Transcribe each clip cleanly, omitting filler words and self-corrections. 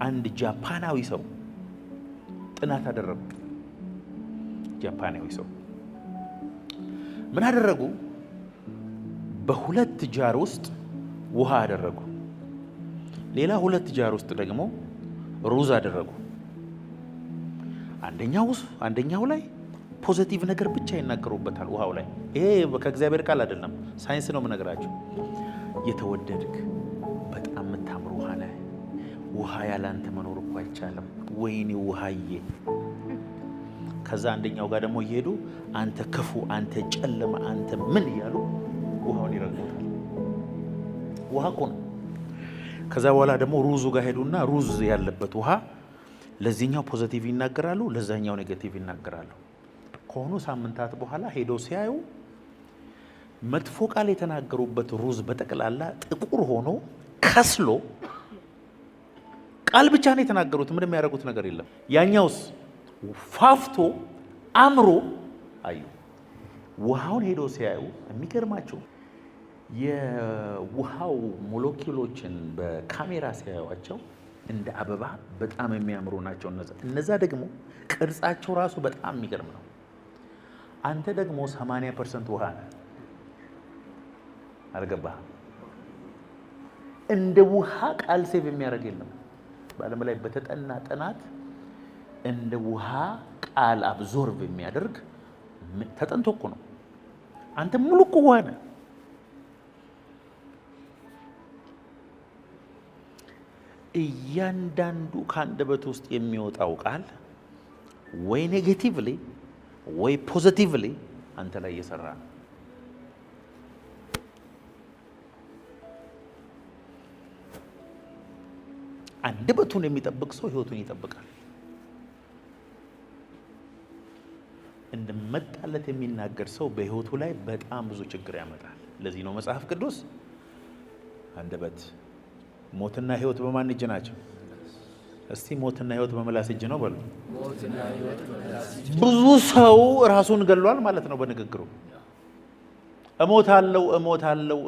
አንድ ጃፓናዊ ሰው ጥናት አደረጉ። ጃፓናዊ ሰው ምን አደረጉ? በሁለት ጃር ውስጥ ውሃ አደረጉ። ሌላ ሁለት ጃር ውስጥ ደግሞ ሩዝ አደረጉ። አንደኛው ላይ ፖዚቲቭ ነገር ብቻ ይናገሩበታል ውሃው ላይ። ይሄ ከእግዚአብሔር ቃል አይደለም፣ ሳይንስ ነው የምነግራችሁ። የተወደድክ በጣም የምታምር ውሃ ነህ። ውሃ ያላንተ መኖር እኮ አይቻልም። ወይኔ ውሃዬ። ከዛ አንደኛው ጋር ደግሞ እየሄዱ አንተ ክፉ፣ አንተ ጨለማ፣ አንተ ምን እያሉ ውሃውን ይረግሙታል። ውሃ እኮ ነው። ከዛ በኋላ ደግሞ ሩዙ ጋር ሄዱና ሩዝ ያለበት ውሃ ለዚህኛው ፖዚቲቭ ይናገራሉ፣ ለዛኛው ኔጌቲቭ ይናገራሉ። ከሆኑ ሳምንታት በኋላ ሄደው ሲያዩ መጥፎ ቃል የተናገሩበት ሩዝ በጠቅላላ ጥቁር ሆኖ ከስሎ ቃል ብቻ ነው የተናገሩት። ምንም የሚያደርጉት ነገር የለም። ያኛውስ ፋፍቶ አምሮ አዩ። ውሃውን ሄደው ሲያዩ የሚገርማቸው የውሃው ሞለኪውሎችን በካሜራ ሲያዩዋቸው እንደ አበባ በጣም የሚያምሩ ናቸው። እነዛ ደግሞ ቅርጻቸው ራሱ በጣም የሚገርም ነው። አንተ ደግሞ 80% ውሃ ነህ። አልገባህም? እንደ ውሃ ቃል ሴቭ የሚያደርግ የለም በዓለም ላይ በተጠና ጥናት። እንደ ውሃ ቃል አብዞርቭ የሚያደርግ ተጠንቶ እኮ ነው። አንተ ሙሉ እኮ ውሃ ነህ። እያንዳንዱ ከአንደበት ውስጥ የሚወጣው ቃል ወይ ኔጌቲቭሊ ወይ ፖዚቲቭሊ አንተ ላይ እየሰራ ነው። አንደበቱን የሚጠብቅ ሰው ህይወቱን ይጠብቃል። እንደመጣለት የሚናገር ሰው በህይወቱ ላይ በጣም ብዙ ችግር ያመጣል። ለዚህ ነው መጽሐፍ ቅዱስ አንደበት ሞትና ህይወት በማን እጅ ናቸው? እስቲ ሞትና ህይወት በምላስ እጅ ነው በሉ። ብዙ ሰው ራሱን ገሏል ማለት ነው በንግግሩ።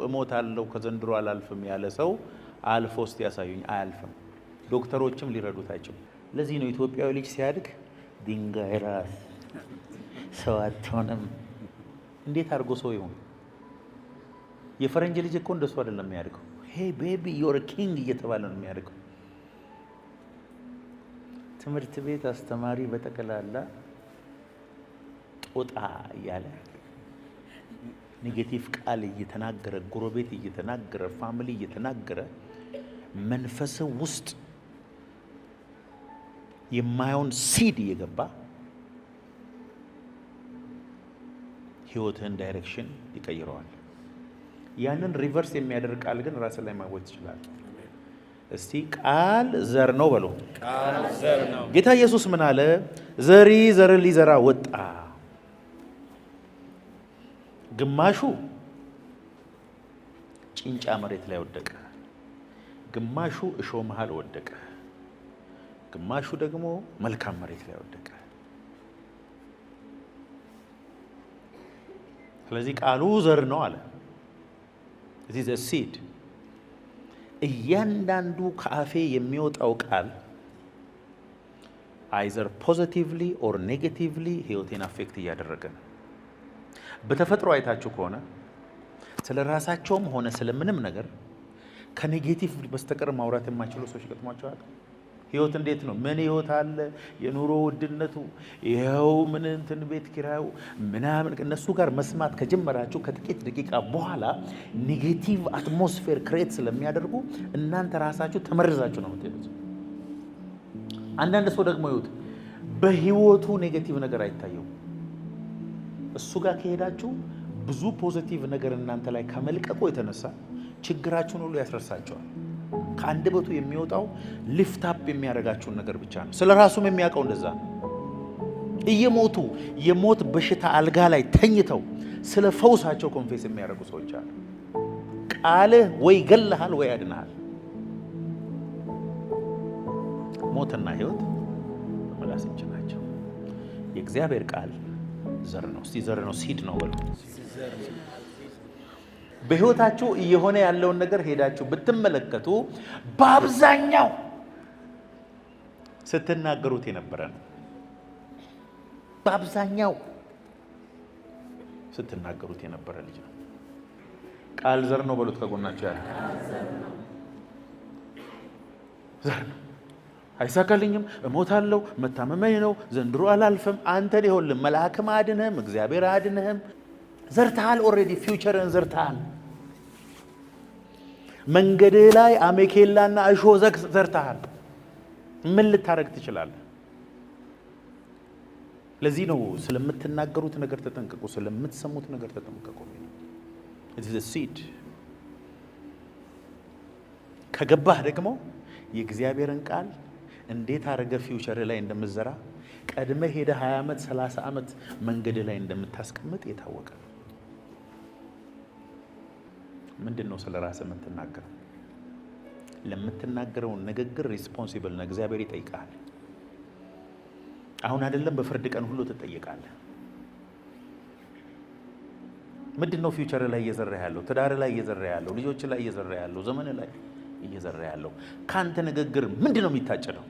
እሞታለሁ ከዘንድሮ አላልፍም ያለ ሰው አልፎ እስቲ ያሳዩኝ። አያልፍም። ዶክተሮችም ሊረዱት አይችሉም። ለዚህ ነው ኢትዮጵያዊ ልጅ ሲያድግ ድንጋይ ራስ ሰው አትሆንም። እንዴት አድርጎ ሰው ይሆን? የፈረንጅ ልጅ እኮ እንደሱ አይደለም የሚያድገው። ሄይ ቤቢ ዩር ኪንግ እየተባለ ነው የሚያድገው። ትምህርት ቤት አስተማሪ በጠቅላላ ጦጣ እያለ ኔጌቲቭ ቃል እየተናገረ፣ ጎረቤት እየተናገረ፣ ፋሚሊ እየተናገረ መንፈስ ውስጥ የማይሆን ሲድ እየገባ ህይወትህን ዳይሬክሽን ይቀይረዋል። ያንን ሪቨርስ የሚያደርግ ቃል ግን ራስ ላይ ማወጅ ይችላል። እስቲ ቃል ዘር ነው በሉ። ቃል ዘር ነው። ጌታ ኢየሱስ ምን አለ? ዘርን ሊዘራ ወጣ። ግማሹ ጭንጫ መሬት ላይ ወደቀ፣ ግማሹ እሾህ መሃል ወደቀ፣ ግማሹ ደግሞ መልካም መሬት ላይ ወደቀ። ስለዚህ ቃሉ ዘር ነው አለ። it is a seed። እያንዳንዱ ከአፌ የሚወጣው ቃል either positively or negatively ህይወቴን አፌክት እያደረገ ነው። በተፈጥሮ አይታችሁ ከሆነ ስለ ራሳቸውም ሆነ ስለምንም ነገር ከኔጌቲቭ በስተቀር ማውራት የማይችሉ ሰዎች ገጥሟቸዋል። ህይወት እንዴት ነው? ምን ህይወት አለ? የኑሮ ውድነቱ ይሄው ምን እንትን ቤት ኪራዩ ምናምን እነሱ ጋር መስማት ከጀመራችሁ ከጥቂት ደቂቃ በኋላ ኔጌቲቭ አትሞስፌር ክሬት ስለሚያደርጉ እናንተ ራሳችሁ ተመርዛችሁ ነው የምትሄዱት። አንዳንድ ሰው ደግሞ ይሁት በህይወቱ ኔጌቲቭ ነገር አይታየው። እሱ ጋር ከሄዳችሁ ብዙ ፖዚቲቭ ነገር እናንተ ላይ ከመልቀቁ የተነሳ ችግራችሁን ሁሉ ያስረሳቸዋል። ከአንደበቱ የሚወጣው ሊፍት አፕ የሚያደርጋችሁን ነገር ብቻ ነው። ስለ ራሱም የሚያውቀው እንደዛ ነው። እየሞቱ የሞት በሽታ አልጋ ላይ ተኝተው ስለ ፈውሳቸው ኮንፌስ የሚያደርጉ ሰዎች አሉ። ቃልህ ወይ ገለሃል ወይ ያድናል። ሞትና ህይወት በምላስ እጅ ናቸው። የእግዚአብሔር ቃል ዘር ነው። እስቲ ዘር ነው ሲድ ነው በሉ። በህይወታችሁ እየሆነ ያለውን ነገር ሄዳችሁ ብትመለከቱ በአብዛኛው ስትናገሩት የነበረ ነው። በአብዛኛው ስትናገሩት የነበረ ልጅ ነው። ቃል ዘር ነው በሉት ከጎናቸው ያለ ዘር ነው። አይሳካልኝም፣ እሞታለሁ፣ መታመመኝ ነው፣ ዘንድሮ አላልፍም። አንተ ይኸውልህ መልአክም አድነህም እግዚአብሔር አድነህም ዘርተሃል። ኦልሬዲ ፊውቸርን ዘርተሃል። መንገድህ ላይ አሜኬላና እሾህ ዘርተሃል። ምን ልታረግ ትችላለህ? ለዚህ ነው ስለምትናገሩት ነገር ተጠንቀቁ፣ ስለምትሰሙት ነገር ተጠንቀቁ። it's the seed። ከገባህ ደግሞ የእግዚአብሔርን ቃል እንዴት አረገ ፊውቸር ላይ እንደምትዘራ ቀድመ ሄደ 20 ዓመት 30 ዓመት መንገድ ላይ እንደምታስቀምጥ የታወቀ ነው። ምንድነው ስለ ራስህ የምትናገረው? ለምትናገረው ንግግር ሪስፖንሲብል ነው። እግዚአብሔር ይጠይቃል። አሁን አይደለም በፍርድ ቀን ሁሉ ትጠየቃለህ። ምንድነው ፊውቸር ላይ እየዘራ ያለው? ትዳር ላይ እየዘራ ያለው? ልጆች ላይ እየዘራ ያለው? ዘመን ላይ እየዘራ ያለው? ካንተ ንግግር ምንድነው የሚታጨደው?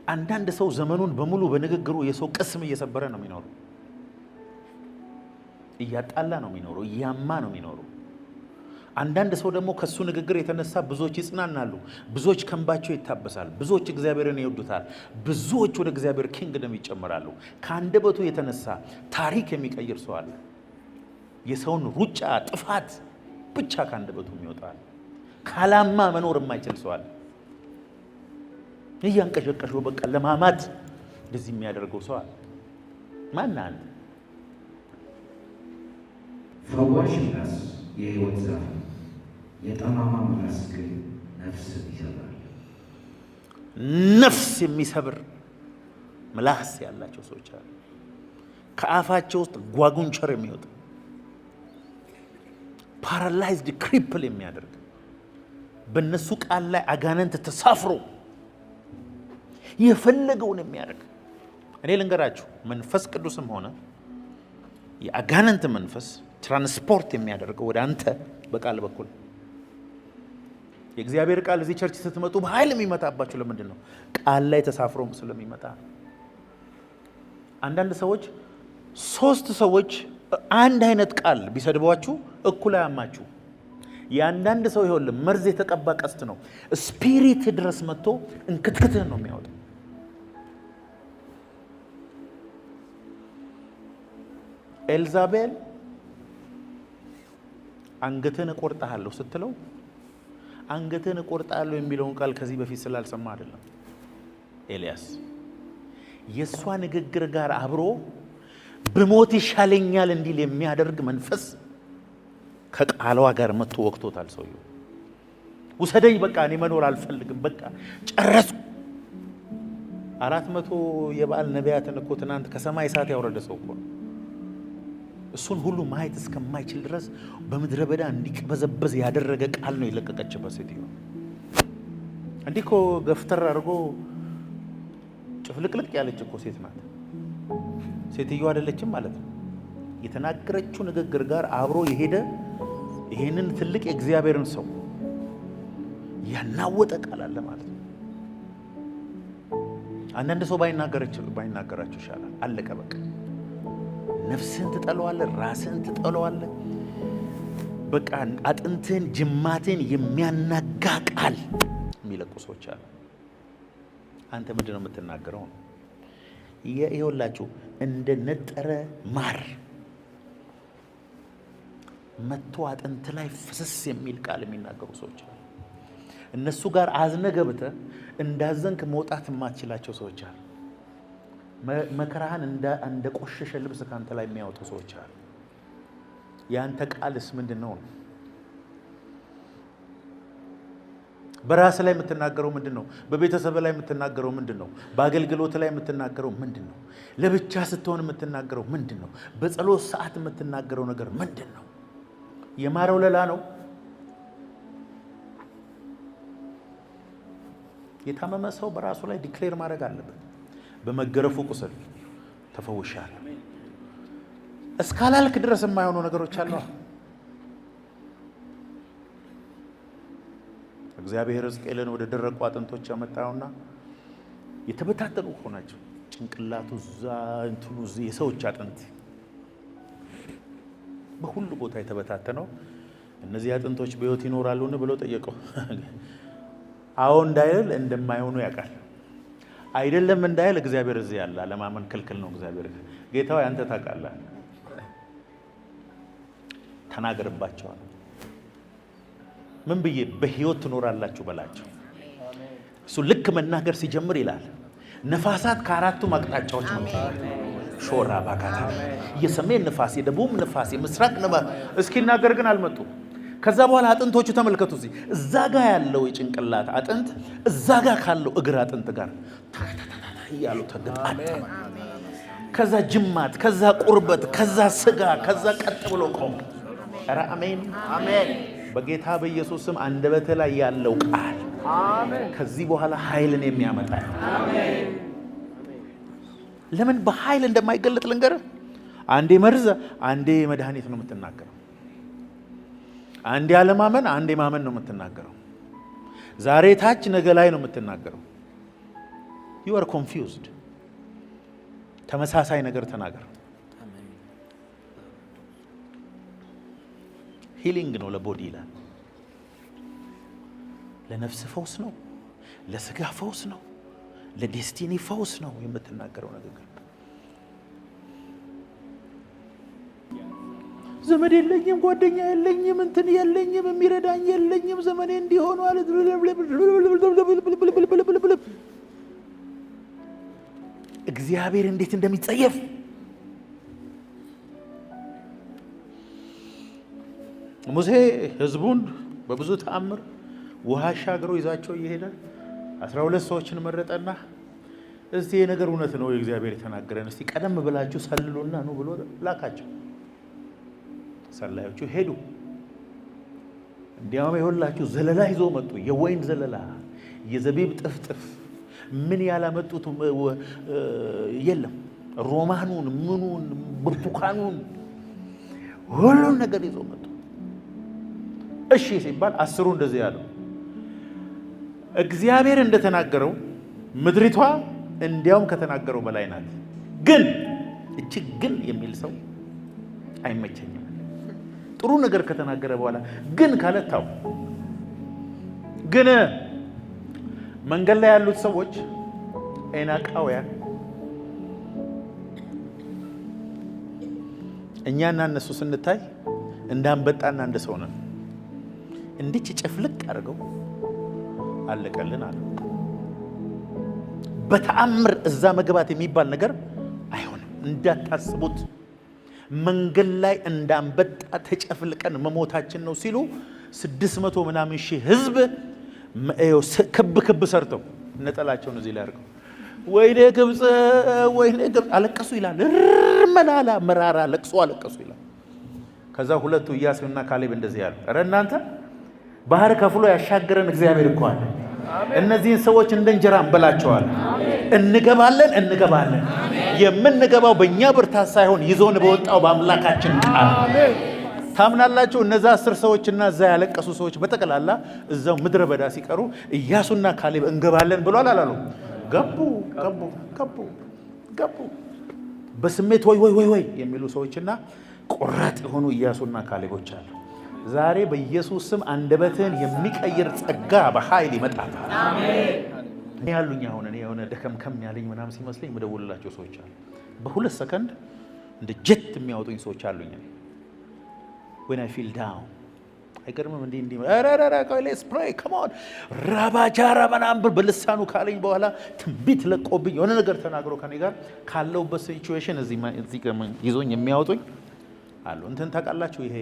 አንዳንድ ሰው ዘመኑን በሙሉ በንግግሩ የሰው ቅስም እየሰበረ ነው የሚኖረው። እያጣላ ነው የሚኖረው። እያማ ነው የሚኖረው። አንዳንድ ሰው ደግሞ ከሱ ንግግር የተነሳ ብዙዎች ይጽናናሉ፣ ብዙዎች ከንባቸው ይታበሳል፣ ብዙዎች እግዚአብሔርን ይወዱታል፣ ብዙዎች ወደ እግዚአብሔር ኪንግደም ይጨመራሉ። ከአንደበቱ የተነሳ ታሪክ የሚቀይር ሰው አለ። የሰውን ሩጫ ጥፋት ብቻ ከአንደበቱ የሚወጣል። ካላማ መኖር የማይችል ሰው አለ። እያንቀሸቀሸው በቃ ለማማት እንደዚህ የሚያደርገው ሰው አለ። ማን አንተ? ፈዋሽ ምላስ የሕይወት ዛፍ ነው፣ የጠማማ ምላስ ግን ነፍስን ይሰብራል። ነፍስ የሚሰብር ምላስ ያላቸው ሰዎች አሉ። ከአፋቸው ውስጥ ጓጉንቸር የሚወጣ ፓራላይዝድ ክሪፕል የሚያደርግ በእነሱ ቃል ላይ አጋንንት ተሳፍሮ የፈለገውን የሚያደርግ። እኔ ልንገራችሁ፣ መንፈስ ቅዱስም ሆነ የአጋንንት መንፈስ ትራንስፖርት የሚያደርገው ወደ አንተ በቃል በኩል። የእግዚአብሔር ቃል እዚህ ቸርች ስትመጡ በኃይል የሚመጣባችሁ ለምንድን ነው? ቃል ላይ ተሳፍሮ ስለሚመጣ። አንዳንድ ሰዎች 3 ሰዎች አንድ አይነት ቃል ቢሰድቧችሁ እኩል አያማችሁ። የአንዳንድ ሰው ይኸውልህ መርዝ የተቀባ ቀስት ነው። ስፒሪት ድረስ መጥቶ እንክትክትህን ነው የሚያወጣው። ኤልዛቤል አንገትህን እቆርጣለሁ ስትለው አንገትህን እቆርጣለሁ የሚለውን ቃል ከዚህ በፊት ስላልሰማ አይደለም። ኤልያስ የእሷ ንግግር ጋር አብሮ ብሞት ይሻለኛል እንዲል የሚያደርግ መንፈስ ከቃሏ ጋር መጥቶ ወቅቶታል። ሰውየው ውሰደኝ፣ በቃ እኔ መኖር አልፈልግም፣ በቃ ጨረስኩ። 400 የበዓል ነቢያትን እኮ ትናንት ከሰማይ እሳት ያወረደ ሰው እኮ ነው። እሱን ሁሉ ማየት እስከማይችል ድረስ በምድረ በዳ እንዲቀበዘበዝ ያደረገ ቃል ነው የለቀቀችበት ሴትዮ። እንዲህ እኮ ገፍተር አድርጎ ጭፍልቅልቅ ያለች እኮ ሴት ናት። ሴትዮ አይደለችም ማለት ነው። የተናገረችው ንግግር ጋር አብሮ የሄደ ይሄንን ትልቅ የእግዚአብሔርን ሰው ያናወጠ ቃል አለ ማለት ነው። አንዳንድ ሰው ባይናገራችሁ ይሻላል። አለቀ በቃ። ነፍስህን ትጠለዋለህ፣ ራስህን ትጠለዋለህ። በቃ አጥንትህን ጅማትህን የሚያናጋ ቃል የሚለቁ ሰዎች አሉ። አንተ ምንድን ነው የምትናገረው? ይኸውላችሁ እንደ ነጠረ ማር መጥቶ አጥንት ላይ ፍስስ የሚል ቃል የሚናገሩ ሰዎች አሉ። እነሱ ጋር አዝነ ገብተህ እንዳዘንክ መውጣት የማትችላቸው ሰዎች አሉ። መከራህን እንደ ቆሸሸ ልብስ ካንተ ላይ የሚያወጡ ሰዎች አሉ። ያንተ ቃልስ ምንድን ነው? በራስ ላይ የምትናገረው ምንድን ነው? በቤተሰብ ላይ የምትናገረው ምንድን ነው? በአገልግሎት ላይ የምትናገረው ምንድን ነው? ለብቻ ስትሆን የምትናገረው ምንድን ነው? በጸሎት ሰዓት የምትናገረው ነገር ምንድን ነው? የማረው ለላ ነው? የታመመ ሰው በራሱ ላይ ዲክሌር ማድረግ አለበት። በመገረፉ ቁስል ተፈውሻለሁ እስካላልክ ድረስ የማይሆኑ ነገሮች አሉ። እግዚአብሔር ሕዝቅኤልን ወደ ደረቁ አጥንቶች ያመጣውና የተበታተኑ እኮ ናቸው። ጭንቅላቱ እዛ እንትኑ እዚህ የሰዎች አጥንት በሁሉ ቦታ የተበታተነው እነዚህ አጥንቶች በሕይወት ይኖራሉን ብሎ ጠየቀው። አዎ እንዳይል እንደማይሆኑ ያውቃል። አይደለም እንዳይል እግዚአብሔር እዚህ ያለ አለማመን ክልክል ነው። እግዚአብሔር ጌታው አንተ ታውቃለህ፣ ተናገርባቸዋል። ምን ብዬ በሕይወት ትኖራላችሁ በላቸው። እሱ ልክ መናገር ሲጀምር ይላል ነፋሳት ከአራቱም አቅጣጫዎች ነው። ሾራ ባካታ የሰሜን ንፋስ፣ የደቡብ ንፋስ፣ የምስራቅ ንፋስ እስኪናገር ግን አልመጡም። ከዛ በኋላ አጥንቶቹ ተመልከቱ። እዛ ጋር ያለው የጭንቅላት አጥንት እዛ ጋር ካለው እግር አጥንት ጋር እያሉ ተገጣጠመ። ከዛ ጅማት፣ ከዛ ቁርበት፣ ከዛ ስጋ፣ ከዛ ቀጥ ብሎ ቆመ። ኧረ አሜን አሜን። በጌታ በኢየሱስ ስም አንደበትህ ላይ ያለው ቃል ከዚህ በኋላ ኃይልን የሚያመጣ አሜን። ለምን በኃይል እንደማይገለጥ ልንገርህ። አንዴ መርዝ፣ አንዴ መድኃኒት ነው የምትናገረው። አንዴ አለማመን፣ አንዴ ማመን ነው የምትናገረው። ዛሬ ታች ነገ ላይ ነው የምትናገረው። you are confused። ተመሳሳይ ነገር ተናገር። ሂሊንግ ነው ለቦዲ ይላል። ለነፍስ ፈውስ ነው፣ ለስጋ ፈውስ ነው፣ ለዴስቲኒ ፈውስ ነው የምትናገረው ንግግር። ዘመድ የለኝም፣ ጓደኛ የለኝም፣ እንትን የለኝም፣ የሚረዳኝ የለኝም፣ ዘመኔ እንዲሆኑ አለ። እግዚአብሔር እንዴት እንደሚጸየፍ ሙሴ ህዝቡን በብዙ ተአምር ውሃ አሻግሮ ይዛቸው እየሄደ 12 ሰዎችን መረጠና እስቲ የነገር እውነት ነው እግዚአብሔር የተናገረን፣ እስቲ ቀደም ብላችሁ ሰልሉና ኑ ብሎ ላካቸው። ሰላዮቹ ሄዱ። እንዲያውም ይኸውላችሁ ዘለላ ይዞ መጡ። የወይን ዘለላ፣ የዘቢብ ጥፍጥፍ፣ ምን ያላመጡት የለም። ሮማኑን፣ ምኑን፣ ብርቱካኑን ሁሉን ነገር ይዞ መጡ። እሺ ሲባል 10ሩ እንደዚህ ያለው እግዚአብሔር እንደተናገረው ምድሪቷ እንዲያውም ከተናገረው በላይ ናት። ግን እቺ ግን የሚል ሰው አይመቸኝም። ጥሩ ነገር ከተናገረ በኋላ ግን ካለታው ግን መንገድ ላይ ያሉት ሰዎች ኤናቃውያን እኛና እነሱ ስንታይ እንዳንበጣና እንደ ሰው ነን። እንዲች ጨፍልቅ አድርገው አለቀልን አለ። በተአምር እዛ መግባት የሚባል ነገር አይሆንም፣ እንዳታስቡት። መንገድ ላይ እንዳንበጣ ተጨፍልቀን መሞታችን ነው ሲሉ 600 ምናምን ሺህ ህዝብ ክብ ክብ ሰርተው ነጠላቸውን እዚህ ላይ አድርገው ወይኔ ግብፅ ወይኔ ግብፅ አለቀሱ ይላል። መላላ መራራ ለቅሶ አለቀሱ ይላል። ከዛ ሁለቱ ኢያሱና ካሌብ እንደዚህ ያሉ፣ ኧረ እናንተ ባህር ከፍሎ ያሻገረን እግዚአብሔር እኮ አለ። እነዚህን ሰዎች እንደ እንጀራ እንበላቸዋለን። እንገባለን እንገባለን። የምንገባው በእኛ ብርታት ሳይሆን ይዞን በወጣው በአምላካችን ቃል። ታምናላችሁ? እነዛ 10 ሰዎችና እዛ ያለቀሱ ሰዎች በጠቅላላ እዛው ምድረ በዳ ሲቀሩ ኢያሱና ካሌብ እንገባለን ብሏል አላሉ? ገቡ ገቡ ገቡ ገቡ። በስሜት ወይ ወይ ወይ ወይ የሚሉ ሰዎችና ቆራጥ የሆኑ ኢያሱና ካሌቦች አሉ። ዛሬ በኢየሱስ ስም አንደበትን የሚቀይር ጸጋ በኃይል ይመጣል። አሜን። እኔ ያሉኝ አሁን እኔ የሆነ ደከምከም ያለኝ ምናምን ሲመስለኝ የምደውልላቸው ሰዎች አሉ። በ2 ሰከንድ እንደ ጀት የሚያወጡኝ ሰዎች አሉኝ። when I feel down አይገርምም? እንዲህ አራራራ ሌትስ ፕሬይ ካም ኦን ራባጃራ ምናምን በልሳኑ ካለኝ በኋላ ትንቢት ለቆብኝ የሆነ ነገር ተናግሮ ከኔ ጋር ካለውበት ሲቹዌሽን እዚህ ይዞኝ የሚያወጡኝ አሉ። እንትን ታውቃላችሁ? ይሄ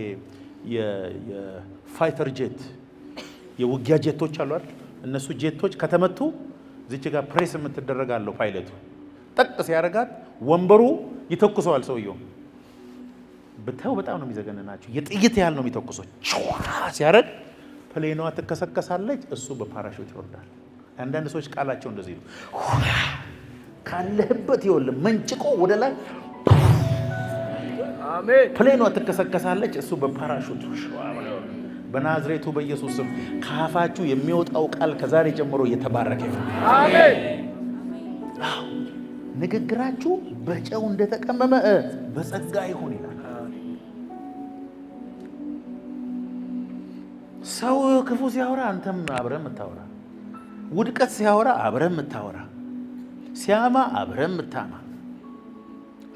የፋይተር ጄት የውጊያ ጄቶች አሉ አይደል? እነሱ ጄቶች ከተመቱ እዚች ጋር ፕሬስ የምትደረጋለው ፓይለቱ ጠቅስ ያደርጋት ወንበሩ ይተኩሰዋል። ሰውየው ብታው በጣም ነው የሚዘገነናችሁ። የጥይት ያህል ነው የሚተኩሰው። ሲያረግ ፕሌኗ ትከሰከሳለች፣ እሱ በፓራሹት ይወርዳል። አንዳንድ ሰዎች ቃላቸው እንደዚህ ነው። ካለህበት ይወል መንጭቆ ወደ ላይ አሜን። ፕሌኗ ትከሰከሳለች፣ እሱ በፓራሹት። በናዝሬቱ በኢየሱስ ስም ከአፋችሁ የሚወጣው ቃል ከዛሬ ጀምሮ እየተባረከ ይሁን። አሜን። ንግግራችሁ በጨው እንደተቀመመ በጸጋ ይሁን ይላል። ሰው ክፉ ሲያወራ አንተም አብረህ የምታወራ፣ ውድቀት ሲያወራ አብረህ የምታወራ፣ ሲያማ አብረህ የምታማ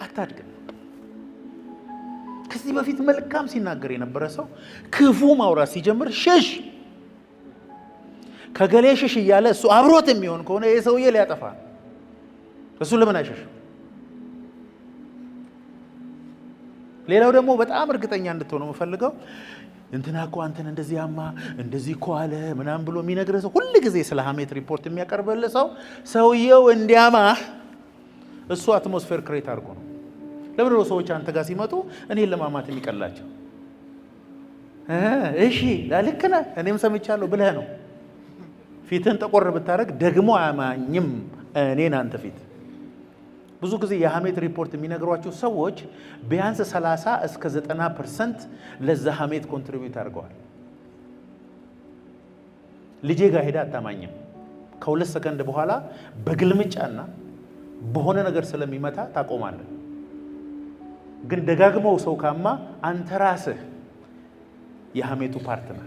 አታድግም። ከዚህ በፊት መልካም ሲናገር የነበረ ሰው ክፉ ማውራት ሲጀምር ሽሽ፣ ከገሌ ሽሽ እያለ እሱ አብሮት የሚሆን ከሆነ ይህ ሰውዬ ሊያጠፋ ነው። እሱ ለምን አይሸሽ? ሌላው ደግሞ በጣም እርግጠኛ እንድትሆነው የምፈልገው እንትና እኮ አንተን እንደዚህ ያማ እንደዚህ እኮ አለ ምናምን ብሎ የሚነግርህ ሰው ሁል ጊዜ ስለ ሀሜት ሪፖርት የሚያቀርብልህ ሰው ሰውየው እንዲያማህ እሱ አትሞስፌር ክሬት አድርጎ ነው። ለምን ነው ሰዎች አንተ ጋር ሲመጡ እኔን ለማማት የሚቀላቸው? እሺ ልክ ነህ እኔም ሰምቻለሁ ብለህ ነው። ፊትህን ጠቆር ብታደርግ ደግሞ አያማኝም እኔን አንተ ፊት። ብዙ ጊዜ የሀሜት ሪፖርት የሚነግሯቸው ሰዎች ቢያንስ 30 እስከ 90% ለዛ ሀሜት ኮንትሪቢዩት አድርገዋል። ልጄ ጋር ሄዳ አታማኝም። ከ2 ሰከንድ በኋላ በግልምጫና በሆነ ነገር ስለሚመታ ታቆማለህ። ግን ደጋግመው ሰው ካማ አንተ ራስህ የሀሜቱ ፓርት ነህ።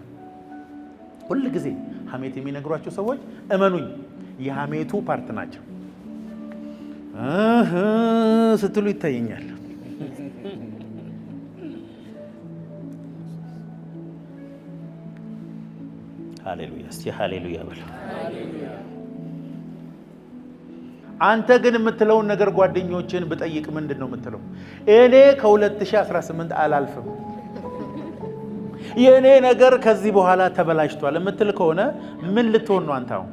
ሁል ጊዜ ሀሜት የሚነግሯቸው ሰዎች እመኑኝ የሀሜቱ ፓርት ናቸው ስትሉ ይታየኛል። ሃሌሉያ! እስቲ ሃሌሉያ በል። አንተ ግን የምትለውን ነገር ጓደኞችን ብጠይቅ ምንድን ነው የምትለው? እኔ ከ2018 አላልፍም፣ የእኔ ነገር ከዚህ በኋላ ተበላሽቷል የምትል ከሆነ ምን ልትሆን ነው አንተ? አሁን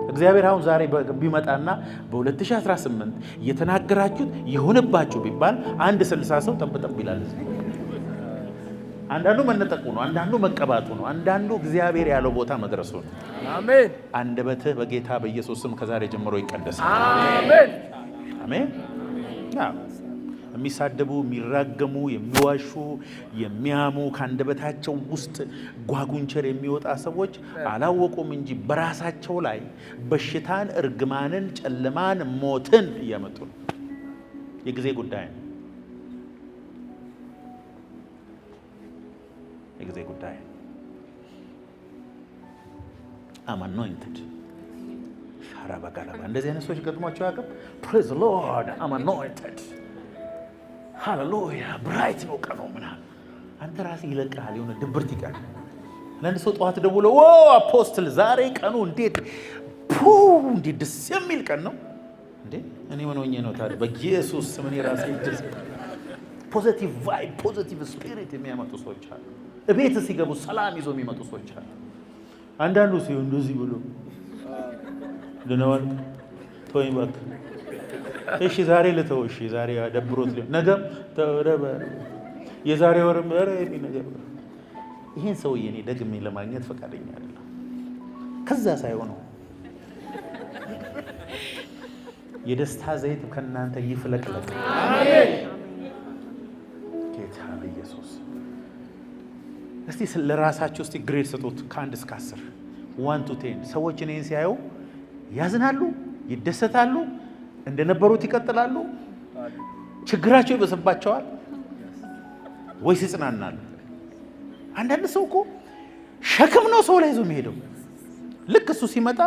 እግዚአብሔር አሁን ዛሬ ቢመጣና በ2018 እየተናገራችሁት ይሁንባችሁ ቢባል 160 ሰው ጠብጠብ ይላል። አንዳንዱ መነጠቁ ነው፣ አንዳንዱ መቀባቱ ነው፣ አንዳንዱ እግዚአብሔር ያለው ቦታ መድረሱ ነው። አሜን። አንደበትህ በጌታ በኢየሱስ ስም ከዛሬ ጀምሮ ይቀደሳል። አሜን አሜን። የሚሳደቡ፣ የሚራገሙ፣ የሚዋሹ፣ የሚያሙ ከአንደበታቸው ውስጥ ጓጉንቸር የሚወጣ ሰዎች አላወቁም እንጂ በራሳቸው ላይ በሽታን፣ እርግማንን፣ ጨለማን፣ ሞትን እያመጡ ነው። የጊዜ ጉዳይ ነው። የጊዜ ጉዳይ አማኖይንትድ ሻራባጋላባ እንደዚህ አይነት ሰዎች ገጥሟቸው ያውቅም? ፕሬዝ ሎርድ አማኖይንትድ ሃሌሉያ ብራይት ነው ቀኑ ምናምን አንተ ራስህ ይለቅሃል። የሆነ ድብርት ይቀር። አንዳንድ ሰው ጠዋት ደውሎ አፖስትል ዛሬ ቀኑ እንዴት ደስ የሚል ቀን ነው እንዴ! እኔ ምን ሆኜ ነው ታዲያ? በኢየሱስ ስም እኔ ራሴ ደስ ፖዚቲቭ ቫይብ ፖዚቲቭ ስፒሪት የሚያመጡ ሰዎች አሉ። እቤት ሲገቡ ሰላም ይዞ የሚመጡ ሰዎች አሉ። አንዳንዱ ሲሆን እንደዚህ ብሎ ለነዋል ተወኝ እባክህ፣ እሺ ዛሬ ልተው፣ እሺ ዛሬ ደብሮት ሊሆን ነገም ተረበ የዛሬ ወርም እኔ ነገር ይሄን ሰውዬ እኔ ደግሜ ለማግኘት ፈቃደኛ አይደለም። ከዛ ሳይሆነው የደስታ ዘይት ከእናንተ ይፍለቅለቅ። አሜን። ጌታ በኢየሱስ እስቲ ለራሳችሁ እስቲ ግሬድ ስጡት ከ1 እስከ 10 1 to 10 ሰዎች እኔን ሲያዩ ያዝናሉ፣ ይደሰታሉ፣ እንደነበሩት ይቀጥላሉ፣ ችግራቸው ይበስባቸዋል ወይስ ይጽናናሉ? አንዳንድ ሰው እኮ ሸክም ነው ሰው ላይ ይዞ የሚሄደው። ልክ እሱ ሲመጣ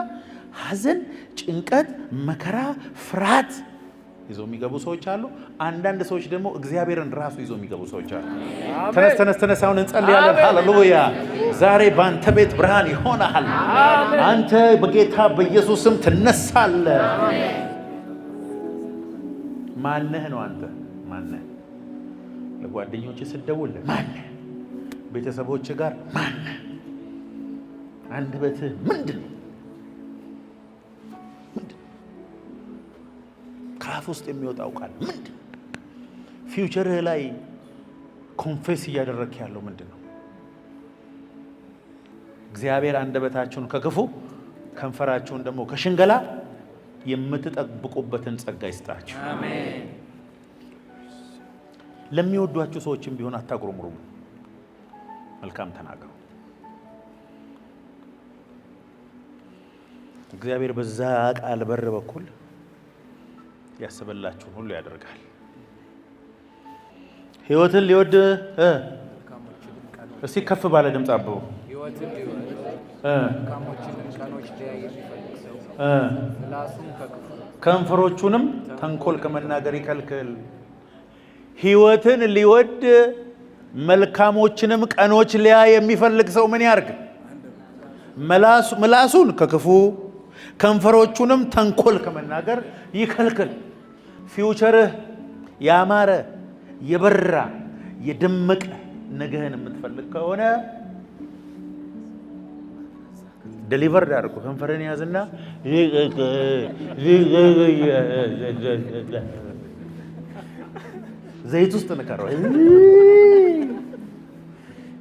ሐዘን፣ ጭንቀት፣ መከራ፣ ፍርሃት ይዞ የሚገቡ ሰዎች አሉ። አንዳንድ ሰዎች ደግሞ እግዚአብሔርን ራሱ ይዞ የሚገቡ ሰዎች አሉ። ተነስ አሁን እንጸልያለን። ሃሌሉያ! ዛሬ በአንተ ቤት ብርሃን ይሆናል። አንተ በጌታ በኢየሱስ ስም ትነሳለህ። ማነህ ነው አንተ? ማነህ? ለጓደኞች ስትደውል ማነህ? ቤተሰቦች ጋር ማነህ? አንደበትህ ምንድን ነው? ከአፍ ውስጥ የሚወጣው ቃል ምንድን ነው? ፊውቸርህ ላይ ኮንፌስ እያደረክ ያለው ምንድን ነው? እግዚአብሔር አንደበታችሁን ከክፉ ከንፈራችሁን ደግሞ ከሽንገላ የምትጠብቁበትን ጸጋ ይስጣችሁ። አሜን። ለሚወዷችሁ ሰዎችም ቢሆን አታጉረምሩሙ፣ መልካም ተናገሩ። እግዚአብሔር በዛ ቃል በር በኩል ያስበላችሁን ሁሉ ያደርጋል። ሕይወትን ሊወድ እስቲ ከፍ ባለ ድምፅ አብቡ። ከንፈሮቹንም ተንኮል ከመናገር ይከልክል። ሕይወትን ሊወድ መልካሞችንም ቀኖች ሊያይ የሚፈልግ ሰው ምን ያርግ? ምላሱን ከክፉ ከንፈሮቹንም ተንኮል ከመናገር ይከልክል። ፊውቸርህ ያማረ የበራ የደመቀ ነገህን የምትፈልግ ከሆነ ዴሊቨርድ አድርጎ ከንፈርን ያዝና ዘይት ውስጥ ንከረው።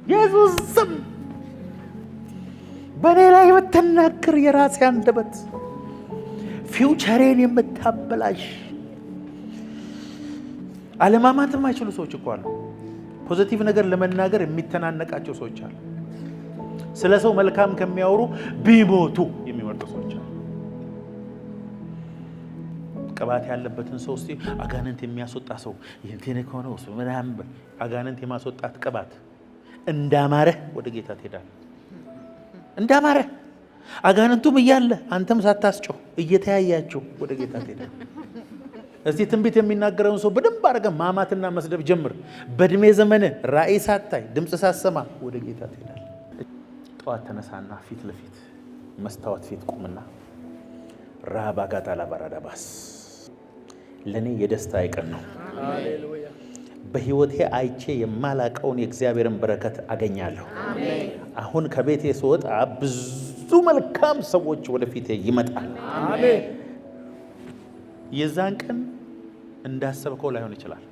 ኢየሱስ ስም በእኔ ላይ የምትናገር የራሴ አንደበት ፊውቸሬን የምታበላሽ አለማማት የማይችሉ ሰዎች እኮ አሉ። ፖዚቲቭ ነገር ለመናገር የሚተናነቃቸው ሰዎች አሉ። ስለ ሰው መልካም ከሚያወሩ ቢሞቱ የሚመርጡ ሰዎች አሉ። ቅባት ያለበትን ሰው እስቲ አጋንንት የሚያስወጣ ሰው ይሄን ከሆነ ምናምን አጋንንት የማስወጣት ቅባት እንዳማረህ ወደ ጌታ ትሄዳለህ። እንዳማረህ አጋንንቱም እያለ አንተም ሳታስጨው እየተያያችሁ ወደ ጌታ ትሄዳለህ። እስቲ ትንቢት የሚናገረውን ሰው በደንብ አድርገህ ማማትና መስደብ ጀምር። በእድሜ ዘመንህ ራእይ ሳታይ ድምፅ ሳሰማ ወደ ጌታ ትሄዳለህ። ጠዋት ተነሳና ፊት ለፊት መስታወት ፊት ቁምና ራባ ጋጣላ ባራዳባስ ለኔ የደስታ ቀን ነው። በህይወቴ አይቼ የማላቀውን የእግዚአብሔርን በረከት አገኛለሁ። አሁን ከቤቴ ስወጣ ብዙ መልካም ሰዎች ወደፊቴ ይመጣል። የዛን ቀን እንዳሰብከው ላይሆን ይችላል።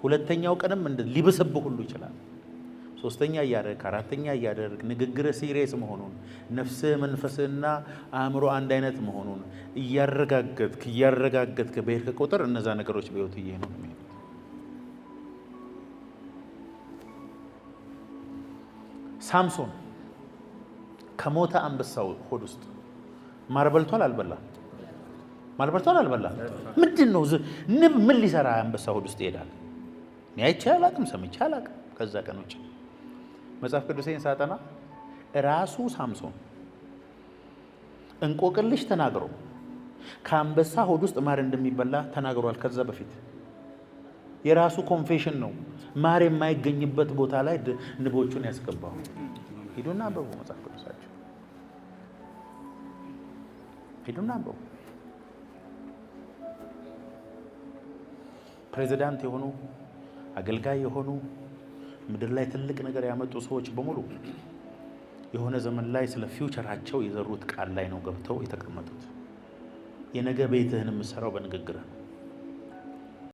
ሁለተኛው ቀንም ሊብስብህ ሁሉ ይችላል። ሶስተኛ እያደረግ አራተኛ እያደረግ ንግግር ሲሪየስ መሆኑን ነፍስህ መንፈስህና አእምሮ አንድ አይነት መሆኑን እያረጋገጥክ በሄድክ ቁጥር እነዛ ነገሮች በህይወት እየሄዱ ነው የሚሄዱት። ሳምሶን ከሞተ አንበሳው ሆድ ውስጥ ማር በልቷል አልበላም? ማር በልቷል አልበላም? ምንድን ነው ንብ ምን ሊሰራ አንበሳ ሆድ ውስጥ ይሄዳል? እኔ አይቼ አላቅም፣ ሰምቼ አላቅም። ከዛ ቀን ውጭ መጽሐፍ ቅዱሴን ሳጠና ራሱ ሳምሶን እንቆቅልሽ ተናግሮ ከአንበሳ ሆድ ውስጥ ማር እንደሚበላ ተናግሯል። ከዛ በፊት የራሱ ኮንፌሽን ነው። ማር የማይገኝበት ቦታ ላይ ንቦቹን ያስገባው። ሂዱና አንብቡ መጽሐፍ ቅዱሳቸው፣ ሂዱና አንብቡ። ፕሬዚዳንት የሆኑ አገልጋይ የሆኑ ምድር ላይ ትልቅ ነገር ያመጡ ሰዎች በሙሉ የሆነ ዘመን ላይ ስለ ፊውቸራቸው የዘሩት ቃል ላይ ነው ገብተው የተቀመጡት። የነገ ቤትህን የምትሰራው በንግግርህ ነው።